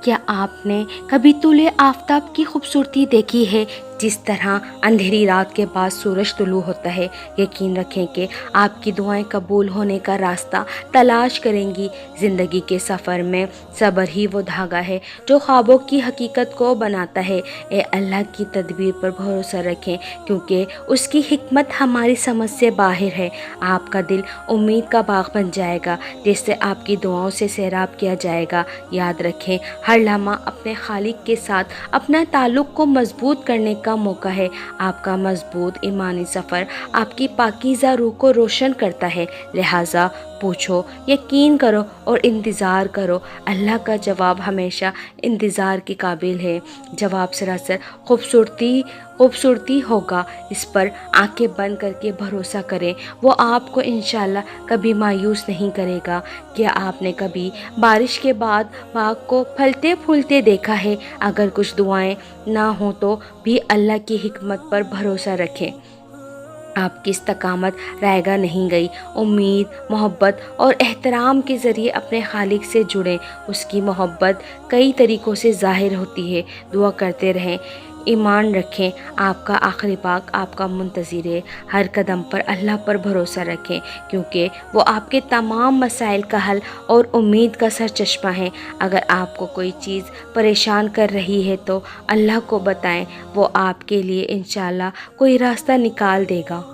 کیا آپ نے کبھی طلوع آفتاب کی خوبصورتی دیکھی ہے؟ جس طرح اندھیری رات کے بعد سورج طلوع ہوتا ہے۔ یقین رکھیں کہ آپ کی دعائیں قبول ہونے کا راستہ تلاش کریں گی۔ زندگی کے سفر میں صبر ہی وہ دھاگا ہے جو خوابوں کی حقیقت کو بناتا ہے۔ اے اللہ کی تدبیر پر بھروسہ رکھیں، کیونکہ اس کی حکمت ہماری سمجھ سے باہر ہے۔ آپ کا دل امید کا باغ بن جائے گا جس سے آپ کی دعاؤں سے سیراب کیا جائے گا۔ یاد رکھیں، ہر لمحہ اپنے خالق کے ساتھ اپنا تعلق کو مضبوط کرنے کا موقع ہے۔ آپ کا مضبوط ایمانی سفر آپ کی پاکیزہ روح کو روشن کرتا ہے، لہٰذا پوچھو، یقین کرو اور انتظار کرو۔ اللہ کا جواب ہمیشہ انتظار کے قابل ہے۔ جواب سراسر خوبصورتی ہوگا، اس پر آنکھیں بند کر کے بھروسہ کریں، وہ آپ کو انشاءاللہ کبھی مایوس نہیں کرے گا۔ کیا آپ نے کبھی بارش کے بعد باغ کو پھلتے پھولتے دیکھا ہے؟ اگر کچھ دعائیں نہ ہوں تو بھی اللہ کی حکمت پر بھروسہ رکھیں۔ آپ کی استقامت رائے گاہ نہیں گئی۔ امید، محبت اور احترام کے ذریعے اپنے خالق سے جڑیں۔ اس کی محبت کئی طریقوں سے ظاہر ہوتی ہے۔ دعا کرتے رہیں، ایمان رکھیں، آپ کا آخری پاک آپ کا منتظر ہے۔ ہر قدم پر اللہ پر بھروسہ رکھیں، کیونکہ وہ آپ کے تمام مسائل کا حل اور امید کا سرچشمہ ہے۔ اگر آپ کو کوئی چیز پریشان کر رہی ہے تو اللہ کو بتائیں، وہ آپ کے لیے انشاءاللہ کوئی راستہ نکال دے گا۔